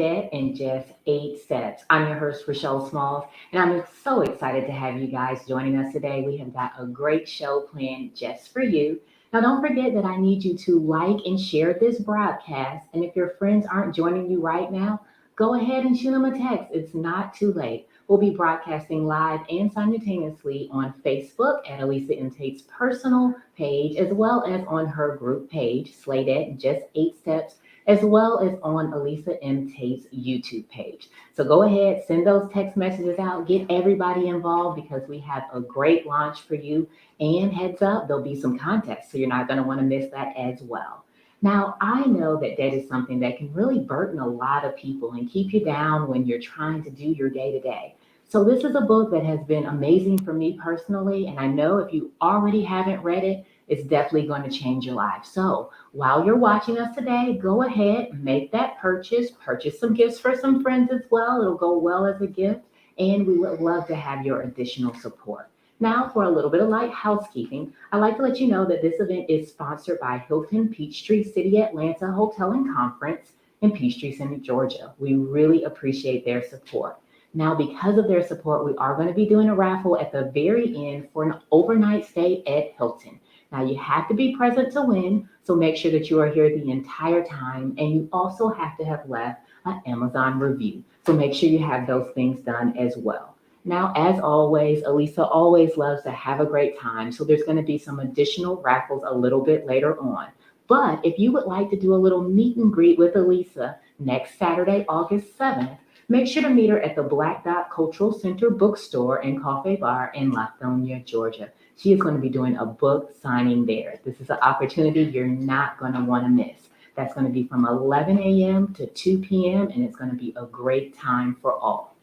Debt in Just 8 Steps. I'm your host, Rochelle Smalls, and I'm so excited to have you guys joining us today. We have got a great show planned just for you. Now, don't forget that I need you to like and share this broadcast. And if your friends aren't joining you right now, go ahead and shoot them a text. It's not too late. We'll be broadcasting live and simultaneously on Facebook at Elisa M. Tate's personal page, as well as on her group page, Slated Just 8 Steps, as well as on Elisa M. Tate's YouTube page. So go ahead, send those text messages out, get everybody involved because we have a great launch for you. And heads up, there'll be some contests, so you're not going to want to miss that as well. Now, I know that debt is something that can really burden a lot of people and keep you down when you're trying to do your day to day. So, this is a book that has been amazing for me personally, and I know if you already haven't read it, it's definitely going to change your life. So, while you're watching us today, go ahead, make that purchase some gifts for some friends as well. It'll go well as a gift, and we would love to have your additional support. Now, for a little bit of light housekeeping, I'd like to let you know that this event is sponsored by Hilton Peachtree City Atlanta Hotel and Conference in Peachtree City, Georgia. We really appreciate their support. Now, because of their support, we are going to be doing a raffle at the very end for an overnight stay at Hilton. Now, you have to be present to win, so make sure that you are here the entire time, and you also have to have left an Amazon review. So make sure you have those things done as well. Now, as always, Elisa always loves to have a great time, so there's going to be some additional raffles a little bit later on. But if you would like to do a little meet and greet with Elisa next Saturday, August 7th, make sure to meet her at the Black Dot Cultural Center bookstore and coffee bar in Lithonia, Georgia. She is going to be doing a book signing there. This is an opportunity you're not going to want to miss. That's going to be from 11 a.m. to 2 p.m., and it's going to be a great time for all.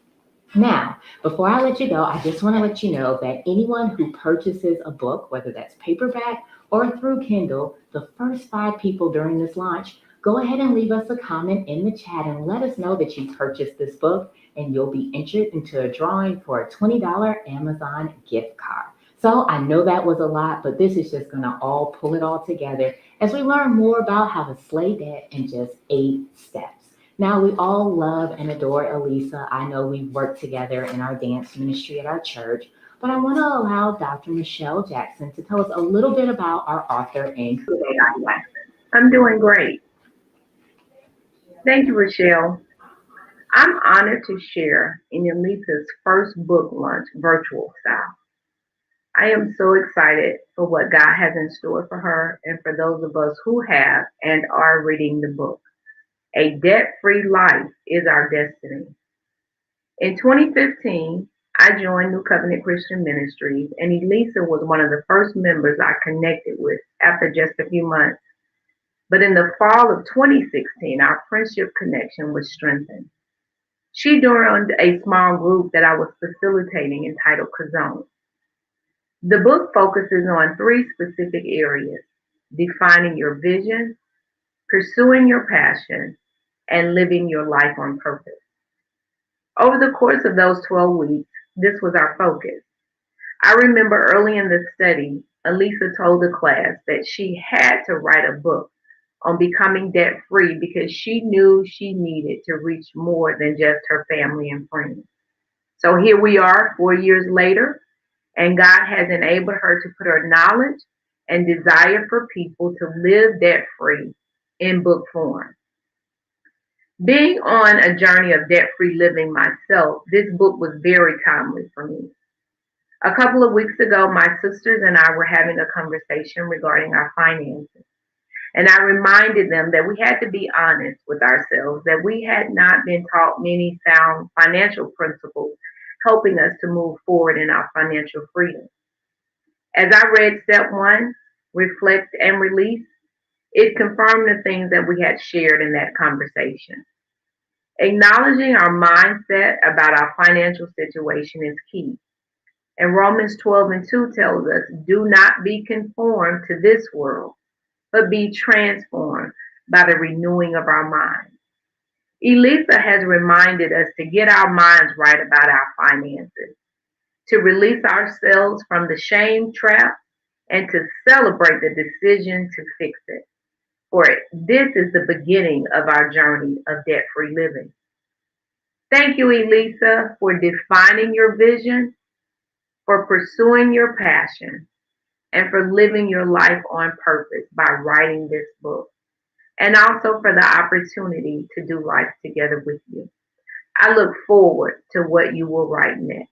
Now, before I let you go, I just want to let you know that anyone who purchases a book, whether that's paperback or through Kindle, the first 5 people during this launch, go ahead and leave us a comment in the chat and let us know that you purchased this book, and you'll be entered into a drawing for a $20 Amazon gift card. So I know that was a lot, but this is just going to all pull it all together as we learn more about how to slay debt in just 8 steps. Now, we all love and adore Elisa. I know we've worked together in our dance ministry at our church, but I want to allow Dr. Michelle Jackson to tell us a little bit about our author and creator. I'm doing great. Thank you, Rochelle. I'm honored to share in Elisa's first book launch virtual style. I am so excited for what God has in store for her and for those of us who have and are reading the book. A debt-free life is our destiny. In 2015, I joined New Covenant Christian Ministries, and Elisa was one of the first members I connected with after just a few months. But in the fall of 2016, our friendship connection was strengthened. She joined a small group that I was facilitating entitled Kazone. The book focuses on 3 specific areas: defining your vision, pursuing your passion, and living your life on purpose. Over the course of those 12 weeks, this was our focus. I remember early in the study, Elisa told the class that she had to write a book on becoming debt free because she knew she needed to reach more than just her family and friends. So here we are 4 years later, and God has enabled her to put her knowledge and desire for people to live debt free in book form. Being on a journey of debt free living myself, this book was very timely for me. A couple of weeks ago, my sisters and I were having a conversation regarding our finances. And I reminded them that we had to be honest with ourselves, that we had not been taught many sound financial principles helping us to move forward in our financial freedom. As I read step 1, reflect and release, it confirmed the things that we had shared in that conversation. Acknowledging our mindset about our financial situation is key. And Romans 12:2 tells us, do not be conformed to this world, but be transformed by the renewing of our minds. Elisa has reminded us to get our minds right about our finances, to release ourselves from the shame trap, and to celebrate the decision to fix it. For this is the beginning of our journey of debt-free living. Thank you, Elisa, for defining your vision, for pursuing your passion, and for living your life on purpose by writing this book, and also for the opportunity to do life together with you. I look forward to what you will write next.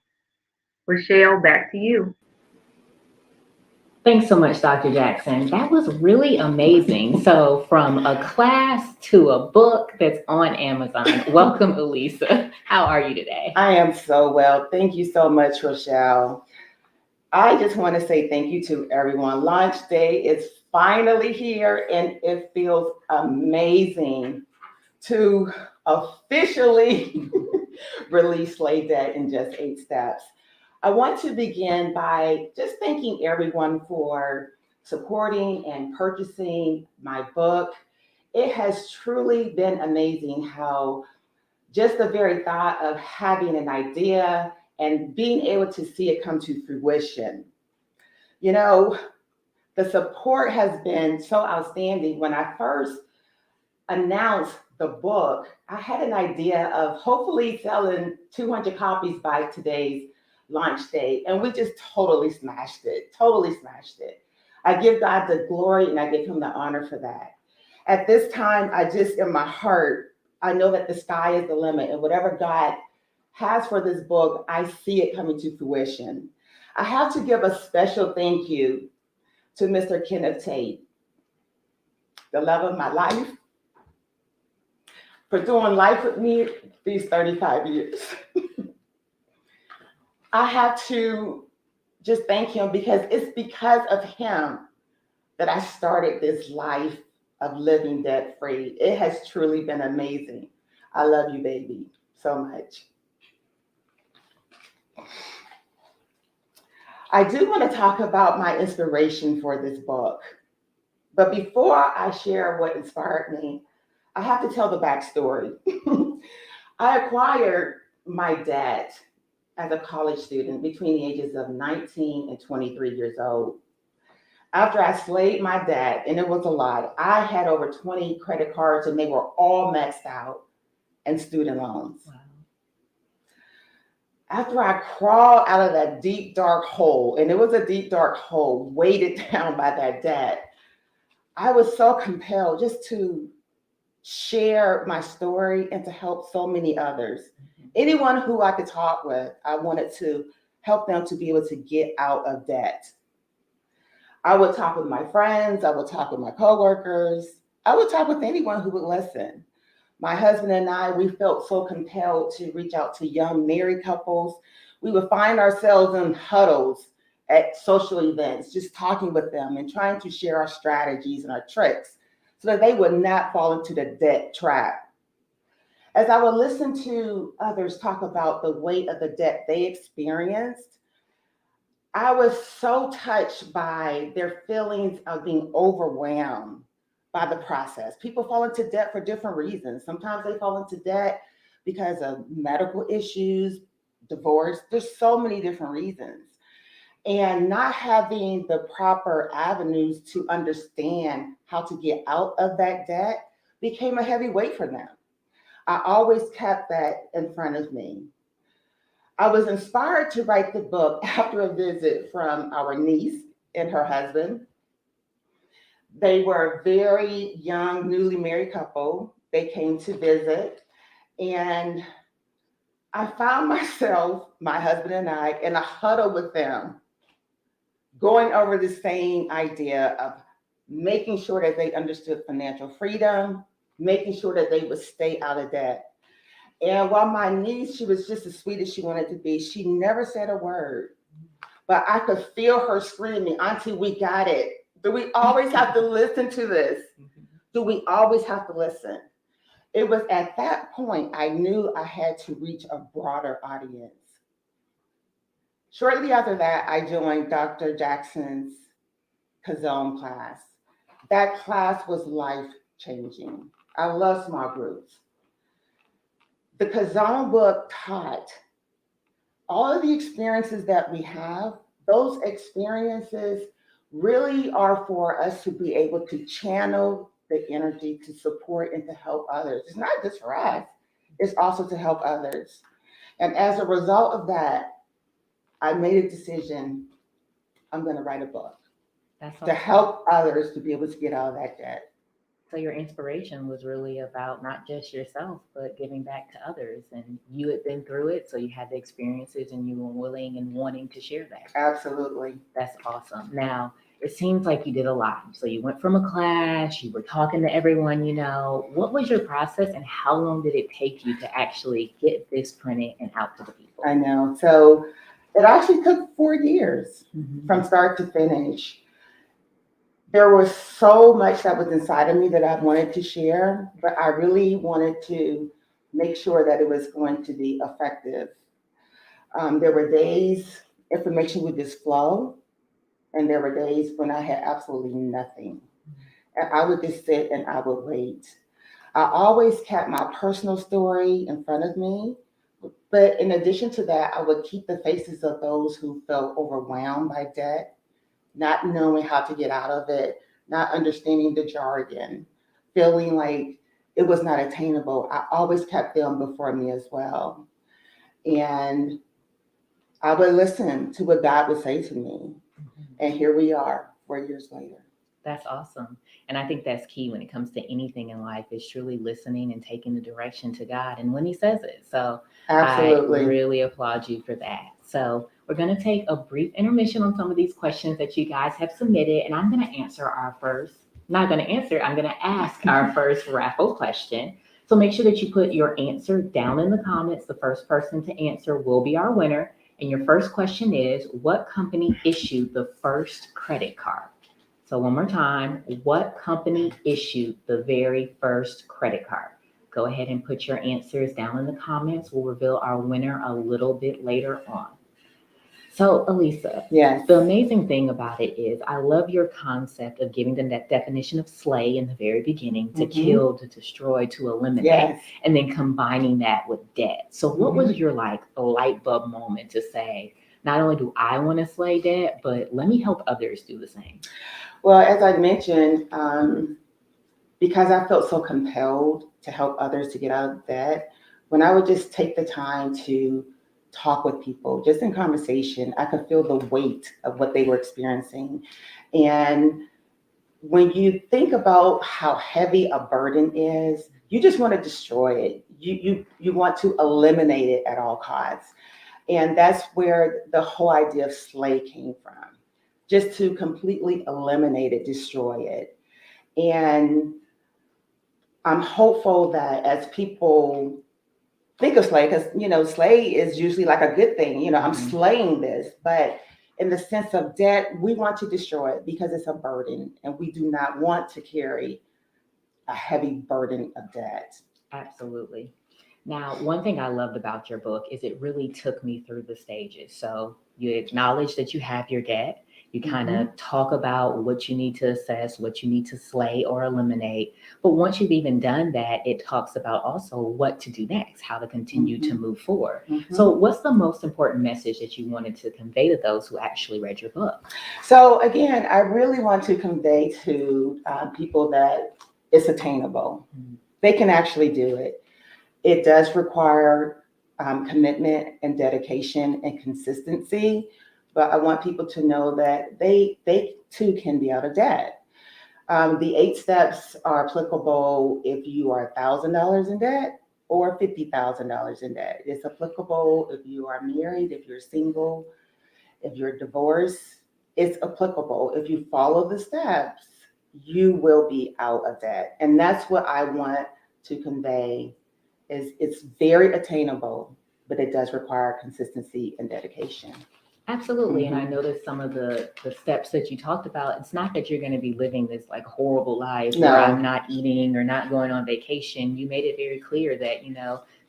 Rochelle, back to you. Thanks so much, Dr. Jackson. That was really amazing. So, from a class to a book that's on Amazon. Welcome, Elisa. How are you today? I am so well. Thank you so much, Rochelle. I just want to say thank you to everyone. Launch day is finally here, and it feels amazing to officially release Slay Dead in just 8 steps. I want to begin by just thanking everyone for supporting and purchasing my book. It has truly been amazing how just the very thought of having an idea and being able to see it come to fruition. You know, the support has been so outstanding. When I first announced the book, I had an idea of hopefully selling 200 copies by today's launch date, and we just totally smashed it. Totally smashed it. I give God the glory and I give him the honor for that. At this time, I just, in my heart, I know that the sky is the limit, and whatever God has for this book, I see it coming to fruition. I have to give a special thank you to Mr. Kenneth Tate, the love of my life, for doing life with me these 35 years. I have to just thank him because it's because of him that I started this life of living debt free. It has truly been amazing. I love you, baby, so much. I do want to talk about my inspiration for this book. But before I share what inspired me, I have to tell the backstory. I acquired my debt as a college student between the ages of 19 and 23 years old. After I slayed my debt, and it was a lot, I had over 20 credit cards and they were all maxed out and student loans. Wow. After I crawled out of that deep, dark hole, and it was a deep, dark hole, weighted down by that debt, I was so compelled just to share my story and to help so many others. Anyone who I could talk with, I wanted to help them to be able to get out of debt. I would talk with my friends, I would talk with my coworkers, I would talk with anyone who would listen. My husband and I, we felt so compelled to reach out to young married couples. We would find ourselves in huddles at social events, just talking with them and trying to share our strategies and our tricks so that they would not fall into the debt trap. As I would listen to others talk about the weight of the debt they experienced, I was so touched by their feelings of being overwhelmed by the process. People fall into debt for different reasons. Sometimes they fall into debt because of medical issues, divorce. There's so many different reasons. And not having the proper avenues to understand how to get out of that debt became a heavy weight for them. I always kept that in front of me. I was inspired to write the book after a visit from our niece and her husband. They were a very young, newly married couple. They came to visit, and I found myself, my husband and I, in a huddle with them, going over the same idea of making sure that they understood financial freedom, making sure that they would stay out of debt. And while my niece, she was just as sweet as she wanted to be, she never said a word. But I could feel her screaming, Auntie, we got it. Do we always have to listen to this? Do we always have to listen? It was at that point I knew I had to reach a broader audience. Shortly after that, I joined Dr. Jackson's Kazone class. That class was life changing. I love small groups. The Kazone book taught all of the experiences that we have, those experiences really are for us to be able to channel the energy to support and to help others. It's not just for us, is also to help others. And as a result of that, I made a decision. I'm going to write a book That's to awesome. help others to be able to get out of that debt. So your inspiration was really about not just yourself, but giving back to others. And you had been through it, so you had the experiences and you were willing and wanting to share that. Absolutely. That's awesome. Now, it seems like you did a lot. So you went from a class, you were talking to everyone you know. What was your process and how long did it take you to actually get this printed and out to the people? I know. So it actually took 4 years Mhm. from start to finish. There was so much that was inside of me that I wanted to share, but I really wanted to make sure that it was going to be effective. There were days information would just flow, and there were days when I had absolutely nothing. And I would just sit and I would wait. I always kept my personal story in front of me, but in addition to that, I would keep the faces of those who felt overwhelmed by debt, not knowing how to get out of it, not understanding the jargon, feeling like it was not attainable. I always kept them before me as well. And I would listen to what God would say to me. Mhm. And here we are 4 years later. That's awesome. And I think that's key when it comes to anything in life is truly listening and taking the direction to God and when He says it. So I Absolutely. really applaud you for that. So we're going to take a brief intermission on some of these questions that you guys have submitted, and I'm going to answer our first. Not going to answer, I'm going to ask our first raffle question. So make sure that you put your answer down in the comments. The first person to answer will be our winner. And your first question is, what company issued the first credit card? So one more time, what company issued the very first credit card? Go ahead and put your answers down in the comments. We'll reveal our winner a little bit later on. So, Elisa, Yes. the amazing thing about it is I love your concept of giving them that definition of slay in the very beginning, to Mhm. kill, to destroy, to eliminate, Yes. and then combining that with debt. So what was your like light bulb moment to say, not only do I want to slay debt, but let me help others do the same? Well, as I mentioned, because I felt so compelled to help others to get out of debt, when I would just take the time to talk with people, just in conversation, I could feel the weight of what they were experiencing. And when you think about how heavy a burden is, you just want to destroy it. You want to eliminate it at all costs. And that's where the whole idea of slay came from. Just to completely eliminate it, destroy it. And I'm hopeful that as people think of slay, because slay is usually like a good thing. I'm Mhm. slaying this, but in the sense of debt, we want to destroy it because it's a burden, and we do not want to carry a heavy burden of debt. Absolutely. Now, one thing I loved about your book is it really took me through the stages. So you acknowledge that you have your debt. You kind of talk about what you need to assess, what you need to slay or eliminate. But once you've even done that, it talks about also what to do next, how to continue to move forward. So, what's the most important message that you wanted to convey to those who actually read your book? So again, I really want to convey to people that it's attainable. Mhm. They can actually do it. It does require commitment and dedication and consistency, but I want people to know that they too can be out of debt. The 8 steps are applicable if you are $1,000 in debt or $50,000 in debt. It's applicable if you are married, if you're single, if you're divorced. It's applicable. If you follow the steps, you will be out of debt. And that's what I want to convey is it's very attainable, but it does require consistency and dedication. Absolutely. And I noticed some of the steps that you talked about. It's not that you're going to be living this like horrible life where No. I'm not eating or not going on vacation. You made it very clear that,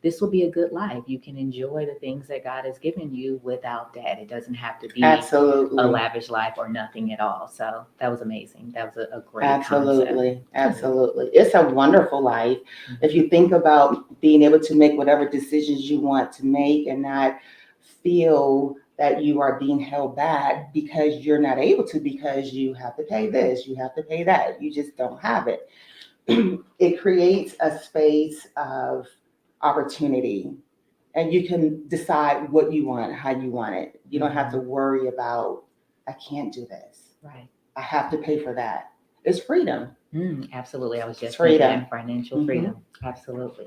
this will be a good life. You can enjoy the things that God has given you without that. It doesn't have to be Absolutely. a lavish life or nothing at all. So that was amazing. That was a great Absolutely. concept. Absolutely. It's a wonderful life. If you think about being able to make whatever decisions you want to make and not feel that you are being held back because you're not able to, because you have to pay this, you have to pay that, you just don't have it. It creates a space of opportunity, and you can decide what you want, how you want it. You don't have to worry about, I can't do this. Right. I have to pay for that. It's freedom. Absolutely. I was just Freedom. thinking financial freedom. Absolutely.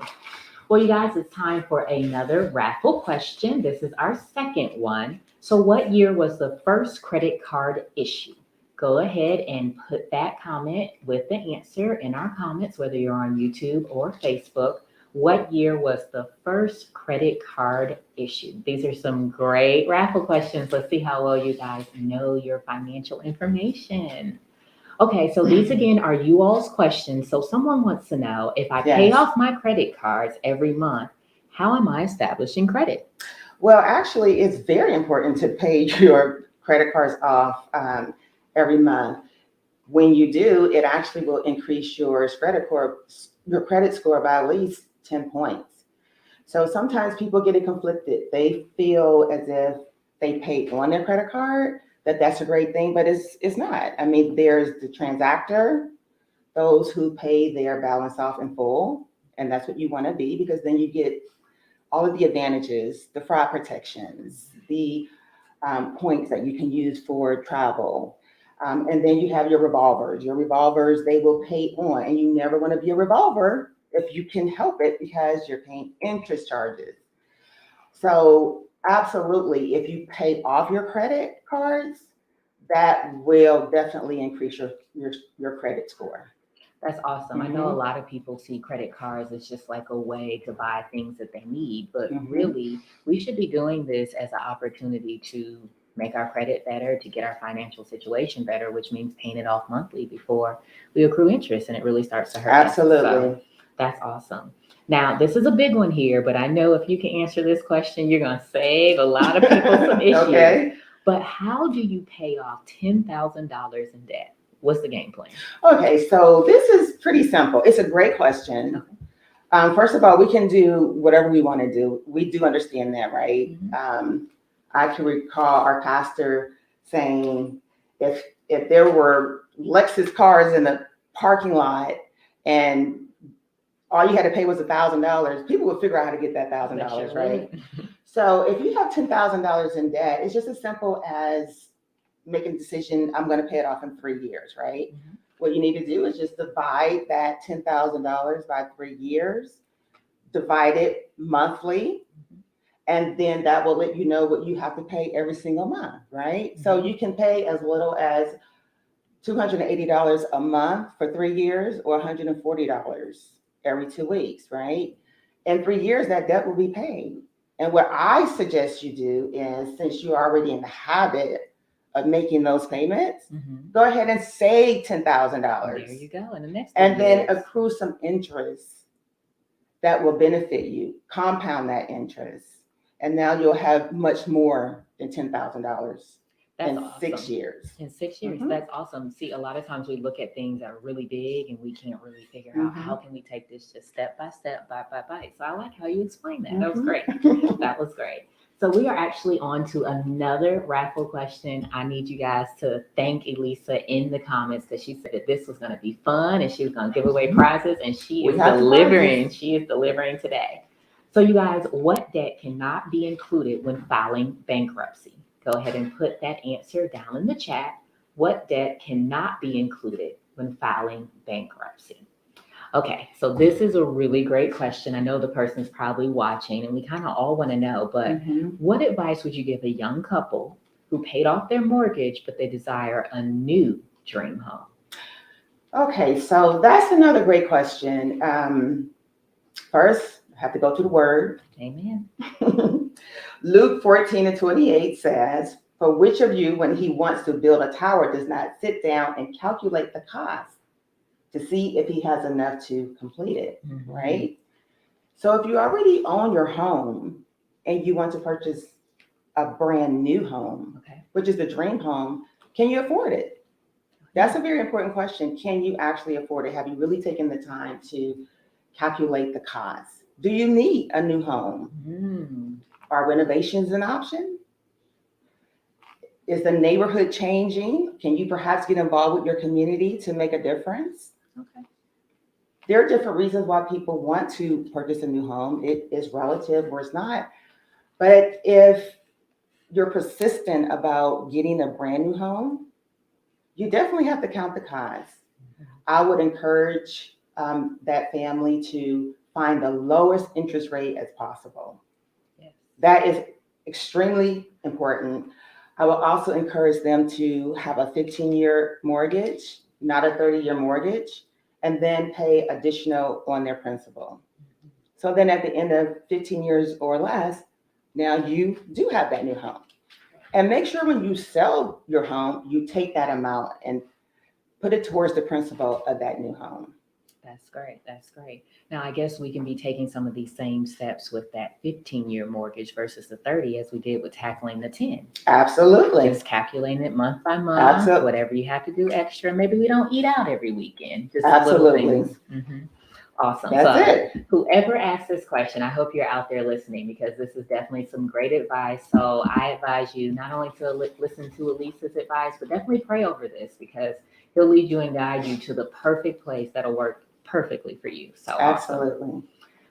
Well, you guys, it's time for another raffle question. This is our second one. So, what year was the first credit card issue? Go ahead and put that comment with the answer in our comments, whether you're on YouTube or Facebook. What year was the first credit card issued? These are some great raffle questions. Let's see how well you guys know your financial information. Okay, so these again are you all's questions. So someone wants to know, if I pay Yes. off my credit cards every month, how am I establishing credit? Well, actually, it's very important to pay your credit cards off every month. When you do, it actually will increase your credit score by at least 10 points. So sometimes people get it conflicted. They feel as if they paid on their credit card, that's a great thing, but it's not. I mean, there's the transactor, those who pay their balance off in full, and that's what you want to be, because then you get all of the advantages, the fraud protections, the points that you can use for travel. And then you have your revolvers. Your revolvers, they will pay on, and you never want to be a revolver if you can help it, because you're paying interest charges. So absolutely, if you pay off your credit cards, that will definitely increase your credit score. That's awesome. I know a lot of people see credit cards as just like a way to buy things that they need, but really, we should be doing this as an opportunity to make our credit better, to get our financial situation better, which means paying it off monthly before we accrue interest and it really starts to hurt us. Absolutely. So that's awesome. Now, this is a big one here, but I know if you can answer this question, you're going to save a lot of people some issues. Okay. But how do you pay off $10,000 in debt? What's the game plan? Okay, so this is pretty simple. It's a great question. Okay. First of all, we can do whatever we want to do. We do understand that, right? I can recall our pastor saying, if there were Lexus cars in the parking lot and all you had to pay was $1,000, people would figure out how to get that $1,000, right? So if you have $10,000 in debt, it's just as simple as making a decision, I'm going to pay it off in 3 years, right? What you need to do is just divide that $10,000 by 3 years, divide it monthly, and then that will let you know what you have to pay every single month, right? So you can pay as little as $280 a month for 3 years, or $140 every 2 weeks, right? In 3 years, that debt will be paid. And what I suggest you do is, since you're already in the habit of making those payments, go ahead and save $10,000. There you go. In the next and then accrue some interest that will benefit you. Compound that interest. And now you'll have much more than $10,000 in awesome. 6 years. In 6 years, that's awesome. See, a lot of times we look at things that are really big and we can't really figure out how can we take this just step by step, bite by bite. So I like how you explained that. That was great. That was great. So we are actually on to another raffle question. I need you guys to thank Elisa in the comments, because she said that this was going to be fun and she was going to give away prizes, and she is delivering. She is delivering today. So you guys, what debt cannot be included when filing bankruptcy? Go ahead and put that answer down in the chat. What debt cannot be included when filing bankruptcy? Okay, so this is a really great question. I know the person's probably watching, and we kind of all want to know, but what advice would you give a young couple who paid off their mortgage, but they desire a new dream home? Okay, so that's another great question. First, I have to go to the word. Amen. Luke 14:28 says, "For which of you, when he wants to build a tower, does not sit down and calculate the cost to see if he has enough to complete it," right? So if you already own your home and you want to purchase a brand new home, which is the dream home, can you afford it? That's a very important question. Can you actually afford it? Have you really taken the time to calculate the cost? Do you need a new home? Are renovations an option? Is the neighborhood changing? Can you perhaps get involved with your community to make a difference? There are different reasons why people want to purchase a new home. It is relative or it's not. But if you're persistent about getting a brand new home, you definitely have to count the costs. I would encourage that family to find the lowest interest rate as possible. Yes. That is extremely important. I will also encourage them to have a 15-year mortgage, not a 30-year mortgage, and then pay additional on their principal. So then at the end of 15 years or less, now you do have that new home. And make sure when you sell your home, you take that amount and put it towards the principal of that new home. That's great. That's great. Now, I guess we can be taking some of these same steps with that 15-year mortgage versus the 30 as we did with tackling the 10. Absolutely. Just calculating it month by month, Absolutely. whatever you have to do extra. Maybe we don't eat out every weekend. Just Absolutely. little things. Awesome. That's So it. whoever asked this question, I hope you're out there listening because this is definitely some great advice. So I advise you not only to listen to Elisa's advice, but definitely pray over this because he'll lead you and guide you to the perfect place that'll work perfectly for you. So awesome. Absolutely.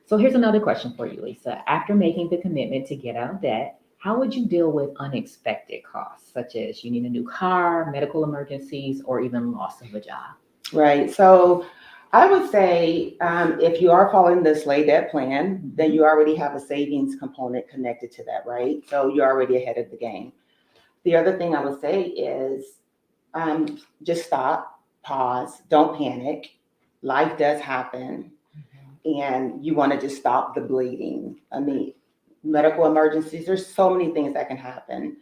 So here's another question for you, Lisa. After making the commitment to get out of debt, how would you deal with unexpected costs, such as you need a new car, medical emergencies, or even loss of a job? Right. So I would say if you are following the Slay Debt plan, then you already have a savings component connected to that, right? So you're already ahead of the game. The other thing I would say is just stop, pause, don't panic. Life does happen, and you want to just stop the bleeding. I mean, medical emergencies, there's so many things that can happen.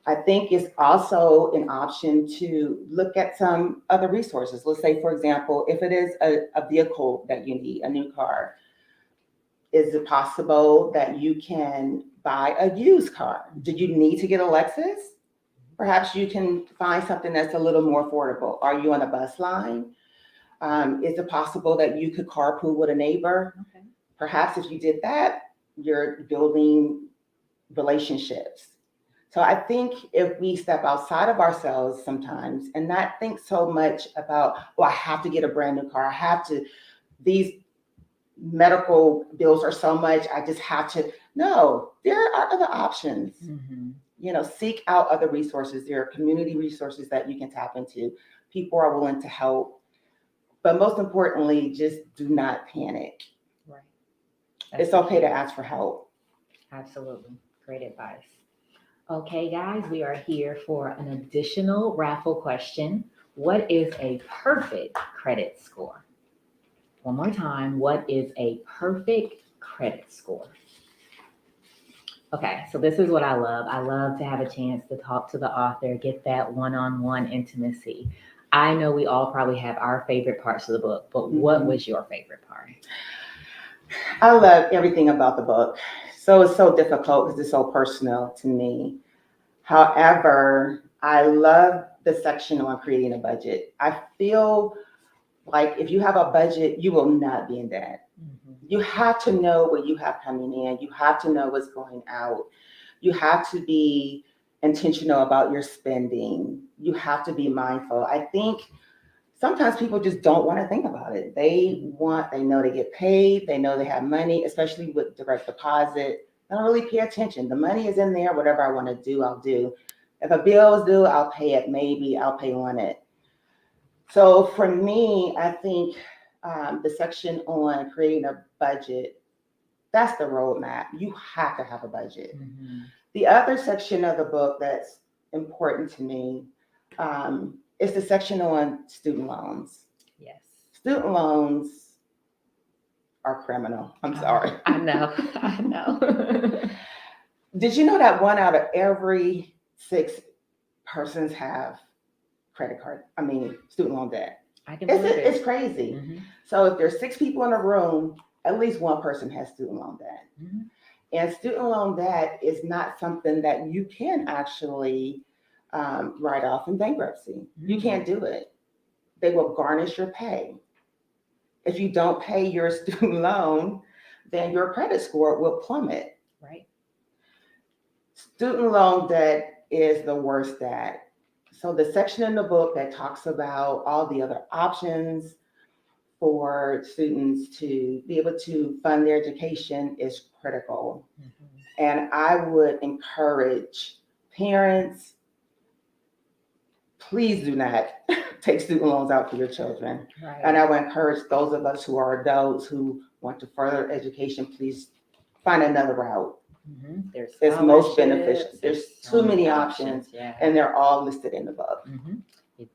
I think it's also an option to look at some other resources. Let's say, for example, if it is a vehicle that you need, a new car, is it possible that you can buy a used car? Do you need to get a Lexus? Perhaps you can find something that's a little more affordable. Are you on a bus line? Is it possible that you could carpool with a neighbor? Okay. Perhaps if you did that, you're building relationships. So I think if we step outside of ourselves sometimes and not think so much about, oh, I have to get a brand new car. I have to, these medical bills are so much, I just have to. No, there are other options. Seek out other resources. There are community resources that you can tap into. People are willing to help. But most importantly, just do not panic. Right. It's okay to ask for help. Absolutely. Great advice. Okay, guys, we are here for an additional raffle question. What is a perfect credit score? One more time. What is a perfect credit score? Okay, so this is what I love. I love to have a chance to talk to the author, get that one-on-one intimacy. I know we all probably have our favorite parts of the book, but what was your favorite part? I love everything about the book. So it's so difficult because it's so personal to me. However, I love the section on creating a budget. I feel like if you have a budget, you will not be in debt. You have to know what you have coming in. You have to know what's going out. You have to be intentional about your spending. You have to be mindful. I think sometimes people just don't want to think about it. They know they get paid. They know they have money, especially with direct deposit. I don't really pay attention. The money is in there. Whatever I want to do, I'll do. If a bill is due, I'll pay it. Maybe I'll pay on it. So for me, I think the section on creating a budget, that's the roadmap. You have to have a budget. The other section of the book that's important to me is the section on student loans. Yes. Student loans are criminal. I'm sorry. I know. Did you know that 1 out of every 6 persons have student loan debt? I can believe it. It's crazy. So if there's 6 people in a room, at least one person has student loan debt. And student loan debt is not something that you can actually write off in bankruptcy. You can't do it. They will garnish your pay. If you don't pay your student loan, then your credit score will plummet. Right. Student loan debt is the worst debt. So the section in the book that talks about all the other options for students to be able to fund their education is critical. And I would encourage parents, please do not take student loans out for your children. Right. And I would encourage those of us who are adults who want to further education, please find another route. There's It's most scholarships, beneficial. There's so too many options, Yeah. and they're all listed in the book.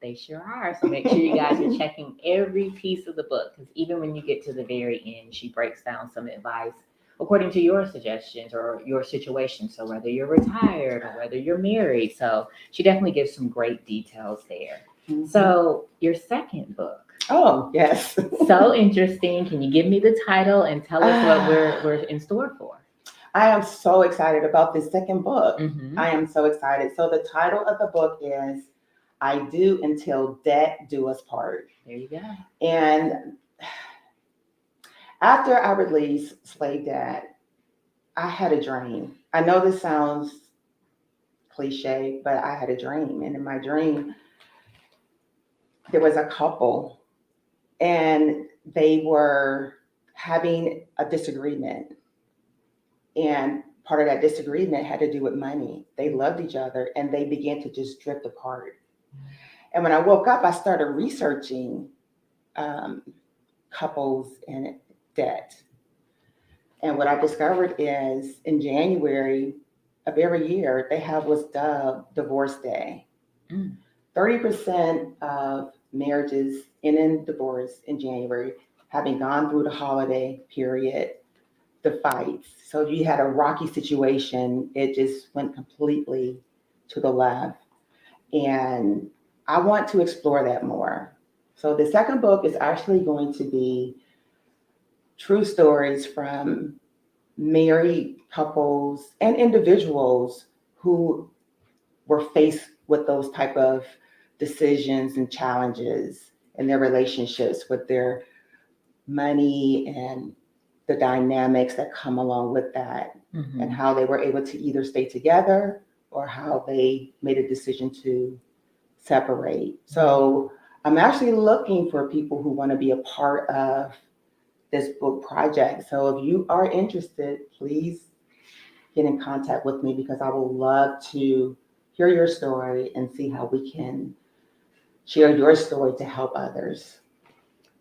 They sure are. So make sure you guys are checking every piece of the book, because even when you get to the very end, she breaks down some advice according to your suggestions or your situation. So whether you're retired or whether you're married. So she definitely gives some great details there. So your second book. Oh, yes. So interesting. Can you give me the title and tell us what we're in store for? I am so excited about this second book. Mm-hmm. I am so excited. So the title of the book is I Do Until Debt Do Us Part. There you go. And after I released Slave Dad, I had a dream. I know this sounds cliche, but I had a dream. And in my dream, there was a couple and they were having a disagreement. And part of that disagreement had to do with money. They loved each other and they began to just drift apart. And when I woke up, I started researching couples in debt. And what I discovered is in January of every year, they have what's dubbed Divorce Day. 30% of marriages end in divorce in January, having gone through the holiday period, the fights. So you had a rocky situation. It just went completely to the left. And I want to explore that more. So the second book is actually going to be true stories from married couples and individuals who were faced with those type of decisions and challenges in their relationships with their money and the dynamics that come along with that, and how they were able to either stay together or how they made a decision to separate. So I'm actually looking for people who want to be a part of this book project. So if you are interested, please get in contact with me, because I would love to hear your story and see how we can share your story to help others.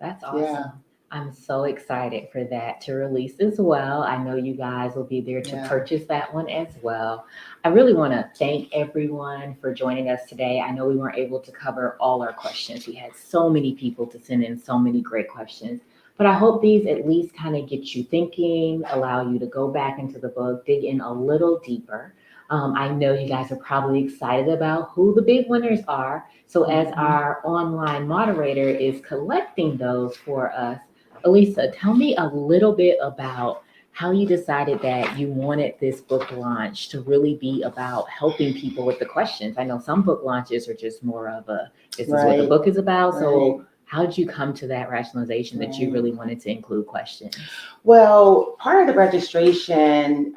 That's awesome. Yeah. I'm so excited for that to release as well. I know you guys will be there to purchase that one as well. I really want to thank everyone for joining us today. I know we weren't able to cover all our questions. We had so many people to send in so many great questions, but I hope these at least kind of get you thinking, allow you to go back into the book, dig in a little deeper. I know you guys are probably excited about who the big winners are. So as our online moderator is collecting those for us, Elisa, tell me a little bit about how you decided that you wanted this book launch to really be about helping people with the questions. I know some book launches are just more of a, this is what the book is about. So how did you come to that rationalization that you really wanted to include questions? Well, part of the registration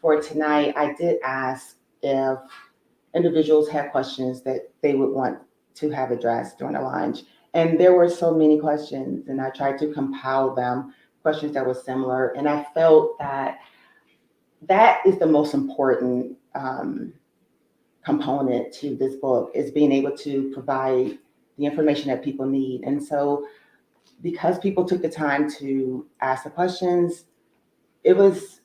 for tonight, I did ask if individuals had questions that they would want to have addressed during the launch. And there were so many questions, and I tried to compile them, questions that were similar. And I felt that that is the most important component to this book, is being able to provide the information that people need. And so because people took the time to ask the questions, it was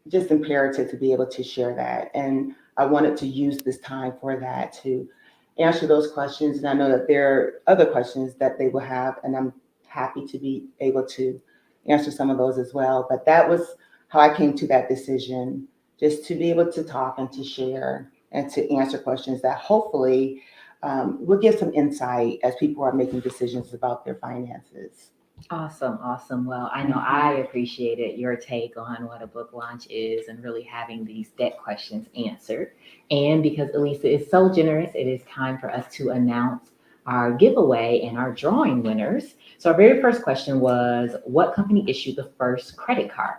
just imperative to be able to share that. And I wanted to use this time for that, to answer those questions. And I know that there are other questions that they will have, and I'm happy to be able to answer some of those as well. But that was how I came to that decision, just to be able to talk and to share and to answer questions that hopefully will give some insight as people are making decisions about their finances. Awesome. Well, I know I appreciated your take on what a book launch is and really having these debt questions answered. And because Elisa is so generous, it is time for us to announce our giveaway and our drawing winners. So our very first question was, what company issued the first credit card?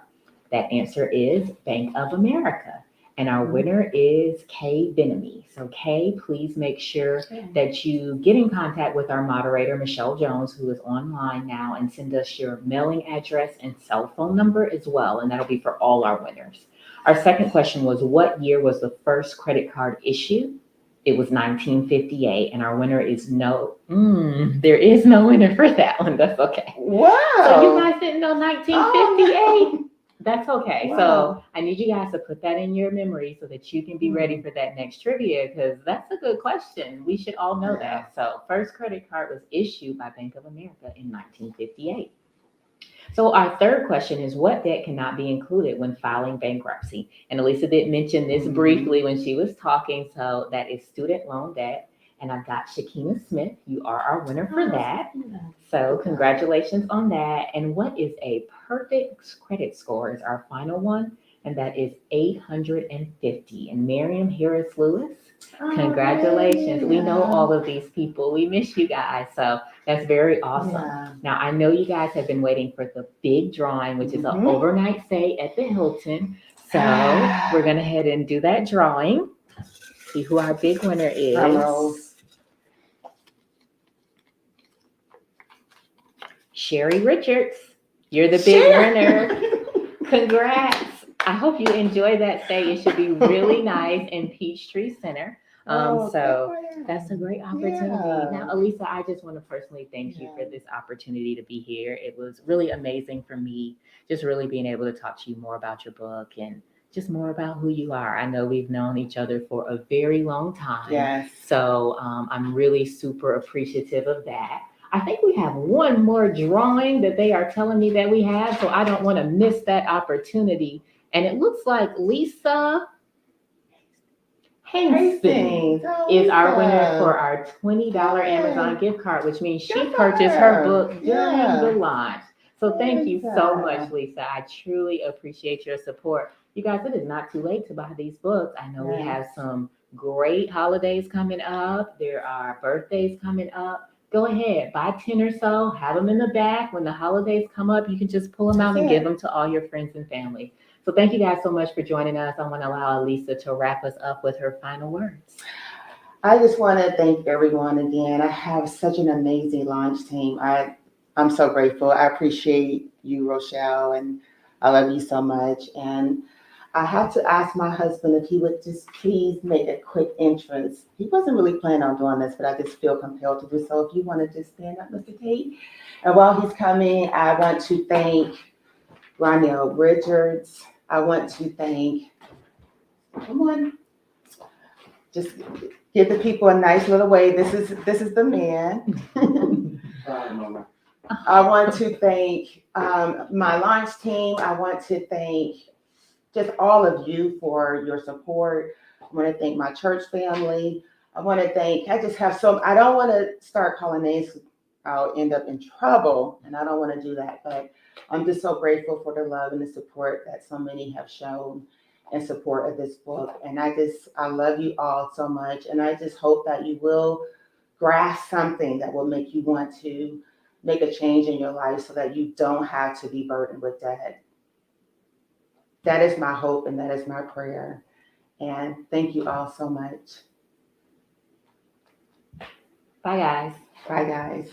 That answer is Bank of America. And our winner is Kay Benamy. So Kay, please make sure that you get in contact with our moderator, Michelle Jones, who is online now, and send us your mailing address and cell phone number as well. And that'll be for all our winners. Our second question was, what year was the first credit card issued? It was 1958, and our winner is there is no winner for that one. That's okay. Wow. So you guys didn't know 1958? Oh, That's okay. Wow. So I need you guys to put that in your memory so that you can be ready for that next trivia, because that's a good question. We should all know that. So first credit card was issued by Bank of America in 1958. So our third question is, what debt cannot be included when filing bankruptcy? And Elisa did mention this briefly when she was talking. So that is student loan debt. And I've got Shakina Smith. You are our winner for that. So congratulations on that. And what is a perfect credit score is our final one. And that is 850. And Miriam Harris Lewis, congratulations. We know all of these people. We miss you guys. So that's very awesome. Yeah. Now, I know you guys have been waiting for the big drawing, which is an overnight stay at the Hilton. So we're going to head and do that drawing. See who our big winner is. Hello. Sherry Richards. You're the big winner. Congrats. I hope you enjoy that stay. It should be really nice in Peachtree Center. So that's a great opportunity. Yeah. Now, Elisa, I just want to personally thank you for this opportunity to be here. It was really amazing for me, just really being able to talk to you more about your book and just more about who you are. I know we've known each other for a very long time. Yes. So I'm really super appreciative of that. I think we have one more drawing that they are telling me that we have, so I don't want to miss that opportunity. And it looks like Lisa Hastings is our winner for our $20 Amazon gift card, which means she purchased her book during the launch. So thank you so much, Lisa. I truly appreciate your support. You guys, it is not too late to buy these books. I know we have some great holidays coming up. There are birthdays coming up. Go ahead, buy 10 or so, have them in the back. When the holidays come up, you can just pull them out and give them to all your friends and family. So thank you guys so much for joining us. I want to allow Elisa to wrap us up with her final words. I just want to thank everyone again. I have such an amazing launch team. I'm so grateful. I appreciate you, Rochelle, and I love you so much. And I have to ask my husband if he would just please make a quick entrance. He wasn't really planning on doing this, but I just feel compelled to do so. If you want to just stand up, Mr. Tate. And while he's coming, I want to thank Ronell Richards. I want to thank, just give the people a nice little wave. This is the man. I want to thank my launch team. I want to thank just all of you for your support. I want to thank my church family. I want to thank, I don't want to start calling names. I'll end up in trouble, and I don't want to do that. But I'm just so grateful for the love and the support that so many have shown in support of this book. And I love you all so much. And I just hope that you will grasp something that will make you want to make a change in your life so that you don't have to be burdened with debt. That is my hope and that is my prayer. And thank you all so much. Bye, guys. Bye, guys.